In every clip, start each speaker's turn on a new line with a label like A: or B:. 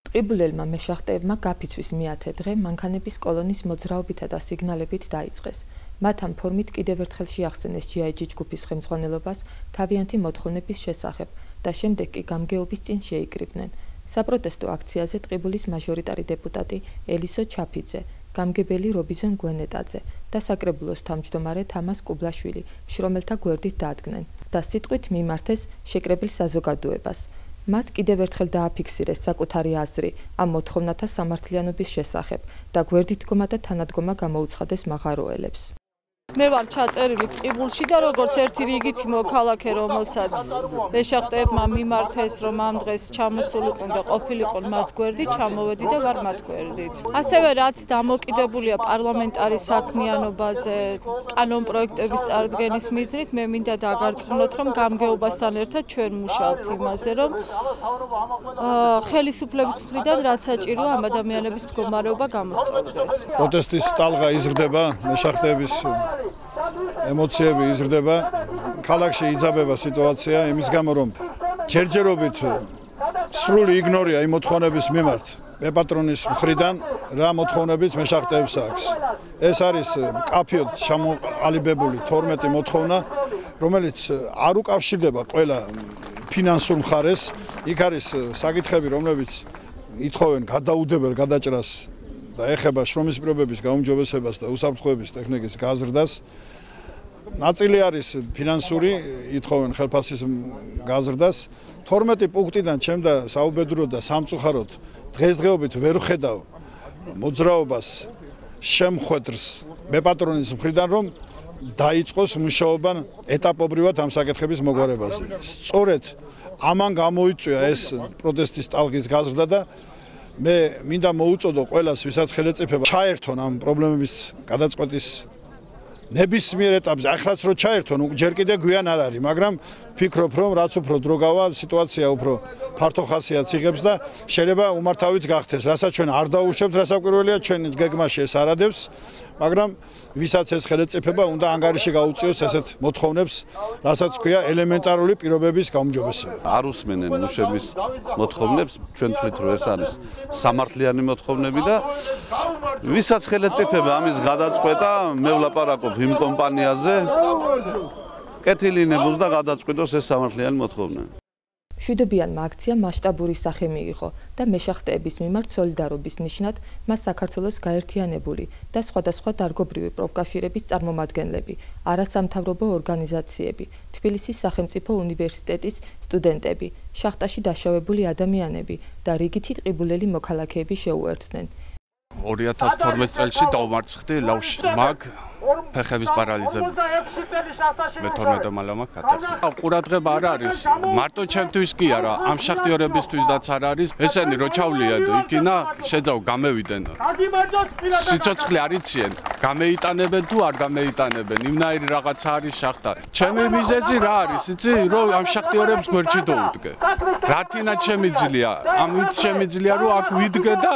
A: ტყიბულელმა მეშახტეებმა გაფიცვის მეათე დღე მანქანების კოლონის მოძრაობითა და სიგნალებით დაიწყეს. მათ ამ ფორმით კიდევ ერთხელ შეახსენეს GIG ჯგუფის ხელმძღვანელობას თავიანთი მოთხოვნების შესახებ და შემდეგ კი გამგეობის წინ შეიკრიბნენ. საპროტესტო აქციაზე ტყიბულის მაჟორიტარი დეპუტატი ელისო ჩაფიძე, გამგებელი რობიზონ გვენეტაძე და საკრებულოს თავმჯდომარე თამას კუბლაშვილი შრომელთა გვერდით დაადგნენ და სიტყვით მიმართეს შეკრებილ საზოგადოებას. მათ კიდევ ერთხელ დააფიქსირეს საკუთარი აზრი ამ მოთხოვნათა სამართლიანობის შესახებ და გვერდით დგომა და თანადგომა გამოუცხადეს მაღაროელებს.
B: მე ვარ ჩაწერილი ტყიბულში და როგორც ერთი რიგითი მოქალაქე, რომელსაც მეშახტეებმა მიმართეს, რომ ამ დღეს ჩამოსულიყვნენ და ყოფილიყონ მათ გვერდით, ჩამოვედი და ვარ მათ გვერდით. ასევე რაც დამოკიდებულია პარლამენტარი საქმიანობაზე, კანონპროექტების წარდგენის მიზნით, მე მინდა დაგარწმუნოთ, რომ გამგეობასთან ერთად ჩვენ მუშაობთ იმაზე, რომ ხელისუფლების მხრიდან რაც საჭიროა ამ ადამიანების მდგომარეობა გამოსწორდეს.
C: პროტესტის ტალღა იზრდება, მეშახტეების ემოციები იზრდება, ქალაქში იძაბება სიტუაცია იმის გამო, რომ ჯერჯერობით სრული იგნორია იმ მოთხოვნების მიმართ მეპატრონის მხრიდან, რა მოთხოვნებიც მეშახტეებს აქვს. ეს არის კაფიოდ ჩამოყალიბებული 12 მოთხოვნა, რომელიც არ უკავშირდება ყველა ფინანსურ მხარეს. იქ არის საკითხები, რომლებიც ითხოვენ გადაუდებელ გადაჭრას და ეხება შრომის პირობების გაუმჯობესებას და უსაფრთხოების ტექნიკის გაზრდას. ნაწილი არის ფინანსური, ითხოვენ ხელფასის გაზრდას. 12 პუნქტიდან ჩემდა საუბედუროდ და სამწუხაროდ დღესდღეობით ვერ ხედავ მოძრაობას შემხვედრს მეპატრონის მხრიდან, რომ დაიწყოს მუშაობა ეტაპობრივად ამ საკითხების მოგვარებაზე. სწორედ ამან გამოიწვია ეს პროტესტის ტალღის გაზრდა და მე მინდა მოუწოდო ყველას, ვისაც ხელეწიფება ჩაერთონ ამ პრობლემების გადაწყვეტის ნებისმიერ ეტაპზე. ახლაც რო ჩაერთონ, ჯერ კიდე გვიან არ არის, მაგრამ ფიქრობ, რომ რაც უფრო დრო გავა, სიტუაცია უფრო ფართო ხასიათს იღებს და შეიძლება უმართავიც გახდეს. რასაც ჩვენ არ დაუშვებთ, რასაკვირველია, ჩვენ გეგმაში ეს არ ადევს, მაგრამ ვისაც ეს ხელეწიფება უნდა ანგარიში გაუწიოს ესეთ მოთხოვნებს, რასაც ქვია ელემენტარული პირობების გაუმჯობესება.
D: არ უსმენენ მუშების მოთხოვნებს, ჩვენ თვლით, რომ ეს არის სამართლიანი მოთხოვნები და ვისაც ხელეწიფება ამის გადაწყვეტა, მე ვლაპარაკობ იმ კომპანიაზე, კეთილინებოს და გადაწყვეტოს ეს სამართლიანი მოთხოვნა.
A: მშვიდობიანმა აქციამ მასშტაბური სახე მიიღო და მეშახტეების მიმართ სოლიდარობის ნიშნად მას საქართველოს გაერთიანებული და სხვადასხვა დარგობრივი პროფკავშირების წარმომადგენლები, არასამთავრობო ორგანიზაციები, თბილისის სახელმწიფო უნივერსიტეტის სტუდენტები, შახტაში დაშავებული ადამიანები და რიგითი ტყიბულელი მოქალაქეები შეუერთდნენ.
E: 2012 წელში დავმარცხდი ლავში მაგ ფეხების პარალიზები. მე 12 მალამა კატეხი. ყურადღება არ არის, მარტო ჩემთვის კი არა, ამ შახტიორებისთვისაც არ არის. ესენი რო ჩავლიან იქინა, შეძავ გამევიდნენ. სიცოცხლე არ იციან, გამეიტანებენ თუ არ გამეიტანებენ, იმნაირი რაღაცა არის შახტა. ჩემი მიზეზი რა არის, იცი, რომ ამ შახტიორებს გვერდში დავუდგე. რათინაც შემიძლია, ამით შემიძლია რომ აქ ვიდგე და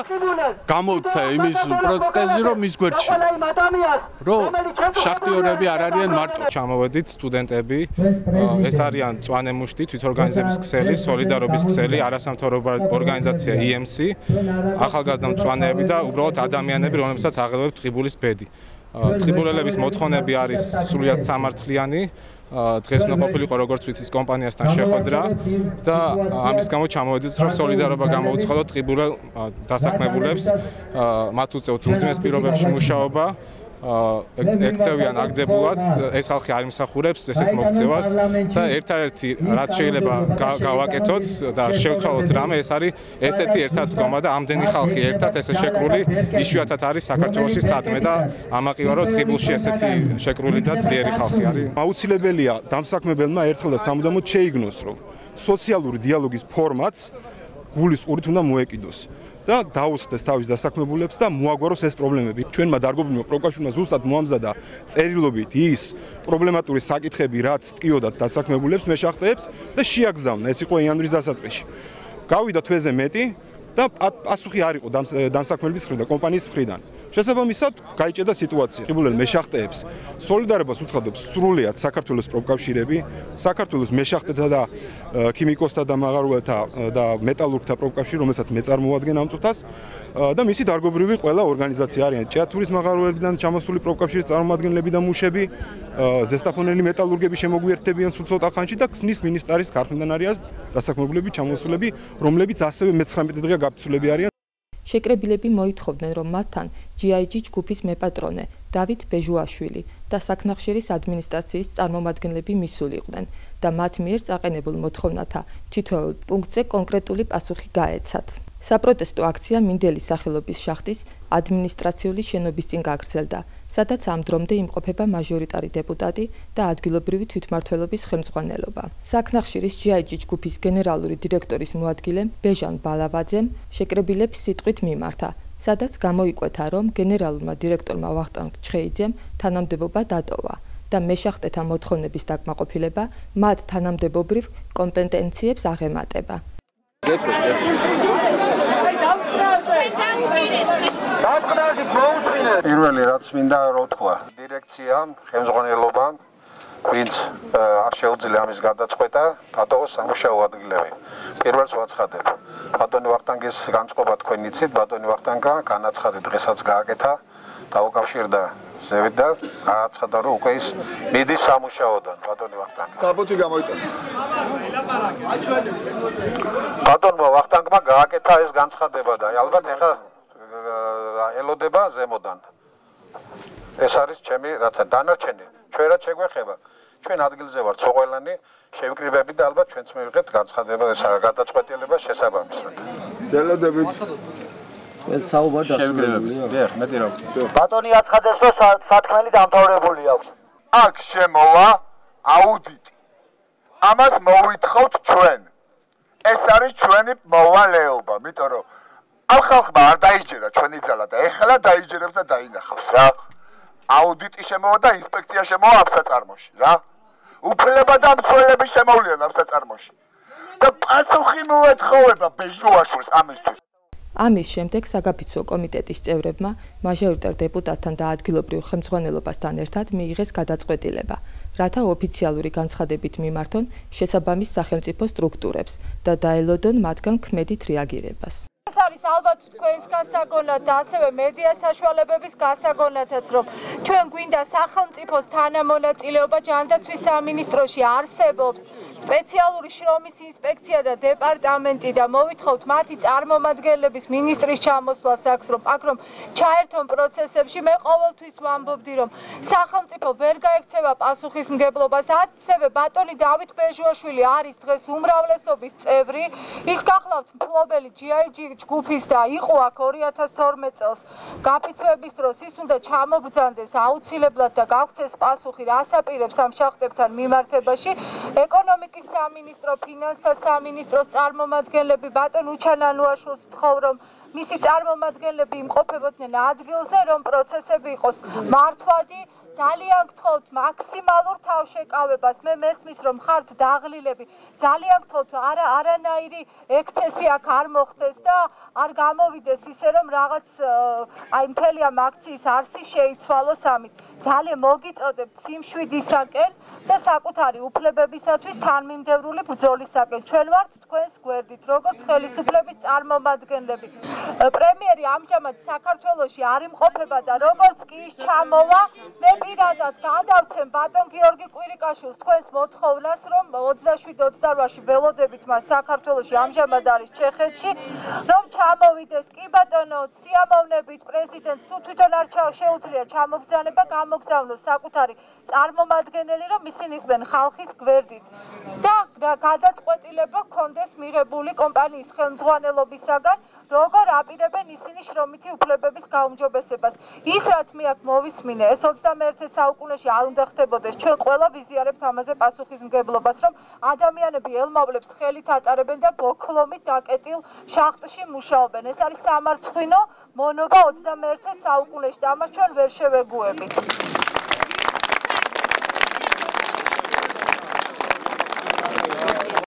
E: გამოვთე იმის პროტეზი რომ მის გვერდში. რომ შახტიორები არ არიან მარტო.
F: ჩამოვედით სტუდენტები, ეს არიან მწვანე-მუშტი თვითორგანიზების ქსელი, სოლიდარობის ქსელი, არასამთავრობო ორგანიზაცია EMC, ახალგაზრდა მწვანეები და უბრალოდ ადამიანები, რომლებსაც აღელვებთ ტყიბულის ბედი. ტყიბულელების მოთხოვნები არის სრულიად სამართლიანი. დღეს უნდა ყოფილიყო როგორც ვიცით კომპანიასთან შეხვედრა და ამის გამო ჩამოვედით, რომ სოლიდარობა გამოუცხადოთ ტყიბულელ დასაქმებულებს, მათ უწევთ უმძიმეს პირობებში მუშაობა. ექცევიან აგდებულად, ეს ხალხი არ იმსახურებს ესეთ მოქცევას და ერთადერთი რაც შეიძლება გავაკეთოთ და შევცვალოთ რამე, ეს არის ესეთი ერთად დგომა და ამდენი ხალხი ერთად ესე შეკრული, იშვიათად არის საქართველოში სადმე და ამაყივა რომ ტყიბულში ესეთი შეკრული და ძლიერი ხალხი არის.
G: აუცილებელია დამსაქმებელმა ერთხელ და სამუდამოდ შეიგნოს, რომ სოციალური დიალოგის ფორმატს გულის ყურით უნდა მოეკიდოს. და დაუსხდეს თავის დასაქმებულებს და მოაგვაროს ეს პრობლემები. ჩვენმა დარგობრივმა პროფკავშირმა ზუსტად მოამზადა წერილობით ის პრობლემატური საკითხები, რაც ტყიოდათ დასაქმებულებს, მეშახტეებს და შეაგზავნა. ეს იყო იანვრის დასაწყისში. გავიდა თვეზე მეტი და პასუხი არ იყო დამსაქმებლების მხრიდან, კომპანიის მხრიდან. შესაბამისად, გაიჭედა სიტუაცია. ღირებულელ მეშახტეებს სოლიდარობას უცხადებს სრულიად საქართველოს პროფკავშირები, საქართველოს მეშახტეთა და ქიმიკოსთა და მაღაროელთა და მეტალურგთა პროფკავშირი, რომელსაც მე წარმოადგენ ამ წუთას და მისი დარგობრივი ყველა ორგანიზაცია არიან ჭიათურის მაღაროელებიდან ჩამოსული პროფკავშირის წარმომადგენლები და მუშები, ზესტაფონელი მეტალურგები შემოგვიერთდებიან სულ ცოტა ხანში და ქსნის მინისტრის ქარხნიდან არიან დასაქმებულები ჩამოსულები, რომლებიც ასევე მე-19 დღეა გაფიცულები არიან.
A: შეკრებილები მოითხოვდნენ, რომ მათთან GIG ჯგუფის მეპატრონე დავით ბეჟუაშვილი და საქნახშირის ადმინისტრაციის წარმომადგენლები მისულიყვნენ და მათ მიერ წაყენებულ მოთხოვნათა თითოეულ პუნქტზე კონკრეტული პასუხი გაეცათ. საპროტესტო აქცია მინდელის სახელობის შახტის ადმინისტრაციული შენობის წინ გაგრძელდა, სადაც ამ დრომდე იმყოფება მაჟორიტარი დეპუტატი და ადგილობრივი თვითმმართველობის ხელმძღვანელობა. საქნახშირის GIG ჯგუფის გენერალური დირექტორის მოადგილე ბეჟან ბალავაძემ შეკრებილებს სიტყვით მიმართა, სადაც გამოიკვეთა, რომ გენერალურმა დირექტორმა ვახტანგ ჩხეიძემ თანამდებობა დატოვა და მეშახტეთა მოთხოვნების დაკმაყოფილება მათ თანამდებობრივ კომპეტენციებს აღემატება.
H: პირველი რაც მინდა რომ თქვა დირექციამ, ხელმძღვანელობამ, ვინც არ შეუძლია ამის გადაწყვეტა, დატოვოს სამუშაო ადგილები. პირველს ვაცხადებ. ბატონი ვახტანგის განწყობა თქვენ იცით, ბატონი ვახტანგა განაცხადი დღესაც გააკეთა, დაუკავშირდა ზევით და გააცხადა რომ უკვე ის მიდის სამუშაოდან, ბატონი ვახტანგი.
I: საბუთი გამოიტანა.
H: ბატონმა ვახტანგმა გააკეთა ეს განცხადება და ალბათ ეხლა ელოდება ზემოდან. ეს არის ჩემი რაცა დანარჩენი. ჩვენ რაც შეგვეხება, ჩვენ ადგილზე ვართ სოყველანი, შევიკრიბებით და ალბათ ჩვენც მივიღებთ განცხადება ეს გადაწყვეტილება შესაბამისად.
I: ელოდებით.
H: ეს საუბარი
I: შევიკრიბებით. დიახ, მეტი რა ვთქვი.
J: ბატონი აცხადებს, რომ სათქმელი დამთავრებული აქვს.
I: აქ შემოვა აუდიტი. ამას მოვითხოვთ ჩვენ. ეს არის ჩვენი მოვალეობა, იმიტომ რომ ამ ხალხმა არ დაიჯერა ჩვენი ძალა და ეხლა დაიჯერებს და დაინახავს რა. აუდიტი შემოვა და ინსპექცია შემოვა ამ საწარმოში რა. უფლება და მცველები შემოვლიან ამ საწარმოში. და პასუხი მოეთხოვება ბეჟუაშვილს ამისთვის.
A: ამის შემდეგ საგაფიცვო კომიტეტის წევრებმა მაჟორიტარ დეპუტატთან და ადგილობრივ ხელმძღვანელობასთან ერთად მიიღეს გადაწყვეტილება, რათა ოფიციალური განცხადებით მიმართონ შესაბამის სახელმწიფო სტრუქტურებს და დაელოდონ მათგან ქმედით რეაგირებას.
B: ეს არის ალბათ თქვენს გასაგონად და ასევე მედია საშუალებების გასაგონადაც, რომ ჩვენ გვინდა სახელმწიფოს თანამონაწილეობა ჯანდაცვის სამინისტროში არსებობს სპეციალური შრომის ინსპექცია და დეპარტამენტი და მოვითხოვთ მათი წარმომადგენლების მინისტრის ჩამოსვლას აქ რომ ჩაერთონ პროცესებში. მე ყოველთვის ვამბობდი, რომ სახელმწიფო ვერ გაექცევა პასუხისმგებლობას. ასევე ბატონი დავით ბეჟუაშვილი არის დღეს უმრავლესობის წევრი. ის გახლავთ მფლობელი GIG ჯგუფის და იყო აქ 2012 წელს გაფიცვების დროს. ის უნდა ჩამობრძანდეს აუცილებლად და გაგვცეს პასუხი, რას აპირებს ამ შახტებთან მიმართებაში. ეკონომიკის სამინისტრო, ფინანსთა სამინისტროს წარმომადგენლები ბატონ უჩანანუაშვილს ვთხოვ, რომ მისი წარმომადგენლები იმყოფებოდნენ ადგილზე, რომ პროცესები იყოს მართვადი. ძალიან გთხოვთ მაქსიმალურ თავშეკავებას. მე მესმის, რომ ხართ დაღლილები. ძალიან გთხოვთ არანაირი ექსცესი აქ არ მოხდეს და არ გამოვიდეს ისე, რომ რაღაც აი მთელი ამ აქციის არსი შეიცვალოს ამით. ძალიან მოგიწოდებთ სიმშვიდისაკენ და საკუთარი უფლებებისათვის თანმიმდევრული ბრძოლისაკენ. ჩვენ ვართ თქვენს გვერდით, როგორც ხელისუფლების წარმომადგენლები. პრემიერი ამჟამად საქართველოში არ იმყოფება და როგორც კი ის ჩამოვა, მე პირადად გადავცემ ბატონ გიორგი კვირიკაშვილს თქვენს მოთხოვნას, რომ 27-28-ში ველოდებით მას საქართველოში ამჟამად არის ჩეხეთში, რომ ჩამოვიდეს. კი ბატონო, სიამოვნებით პრეზიდენტს თუ თვითონ არ შეუძლია ჩამოგზანება, გამოგზავნოს საკუთარი წარმომადგენელი, რომ ისინი იყვნენ ხალხის გვერდით და გადაწყვეტილება ჰქონდეს მიღებული კომპანიის ხელმძღვანელობისაგან, როგორ აპირებენ ისინი შრომითი უფლებების გაუმჯობესებას. ის რაც მე აქ მოვისმინე, ეს 21 საუკუნეში არ უნდა ხდებოდეს. ჩვენ ყველა ვიზიარებთ ამაზე პასუხისმგებლობას, რომ ადამიანები ელმავლებს ხელით ატარებენ და ბოქლომით დაკეტილ შახტში მუშაობენ. ეს არის სამარცხვინო მონობა 21 საუკუნეში და ამას ჩვენ ვერ შევეგუებით.